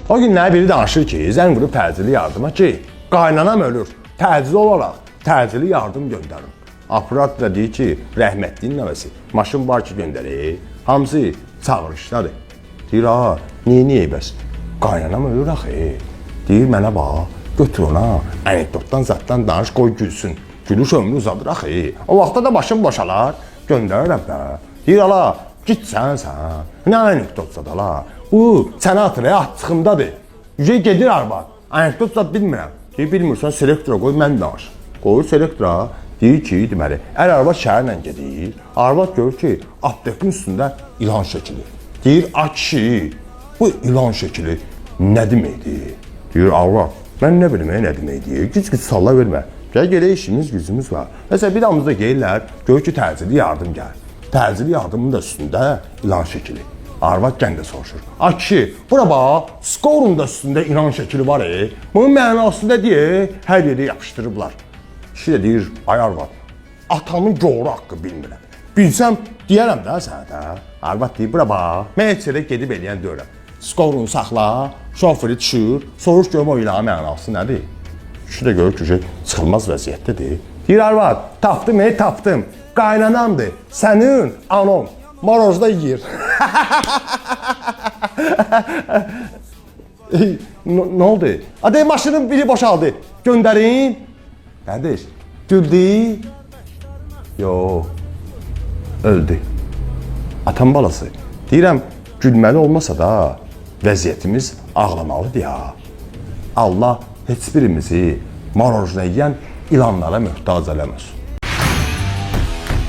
O günlər biri danışır ki, zəng vurub təcili yardıma ki, qaynanam ölür, təcili olaraq təcili yardım göndərin. Aparat da deyir ki, rəhmətliyin nəvəsi, maşın var ki göndərir, hamısı çağırışdadır. Deyir, ha, niyə bəs? Qaynanam ölür axı. Deyir, mənə bax, götür ona, anekdotdan, zatdan danış, qoy gülsün. Gülüş ömrü uzadır axı. O vaxtda da başım boşalar, göndərirəm də. Deyir, ala, git sən. Nə anekdotsa da la. Bu, sənə atır, atçığımdadır. Yüce gedir arvad. Anekdot zat bilmirəm. Deyir, bilmirsən, selektora qoy, mən danış. Qoyur selektora, deyir ki, deməli, arvad şəhərlə gedir. Arvad görür ki, aptekin üstündə ilan şəkili. Deyir, a kişi, bu ilan şəkili nə deməkdir? Deyir, arvad, mən nə bilim, nə deməkdir? Güc salla vermə. Gələ işimiz, gücümüz var. Məsələn, bir damızda geyirlər, görür ki, təcili yardım gəlir. Təcili yardımın da üstündə ilan şəkili. Arvad gəndə soruşur. A kişi, bura bax, skorun da üstündə ilan şəkili var. Bunun mənasında deyə, hər yerə yapışdırıblar. Kişi də deyir, ay arvad, atamın doğru haqqı bilmirəm. Bilsəm, deyərəm də sənə də. Arvad deyir, bura bax, mən heç yerə gedib eləyən deyirəm. Skorunu saxla, şoförü düşür, soruş görüm o ilanın mənası nədir? Kişi də görür ki, çıxılmaz vəziyyətdədir. Deyir, arvad, tapdım. Qaynanamdır, sənin anon. Marozda yiyir. Nə oldu? Aday maşının biri boşaldı. Göndərin. Qardaş, güldü. Yox, öldü. Atam balası. Deyirəm, gülməli olmasa da vəziyyətimiz ağlamalıdır ya. Allah heç birimizi marojna yiyən ilanlara möhtac eləməz.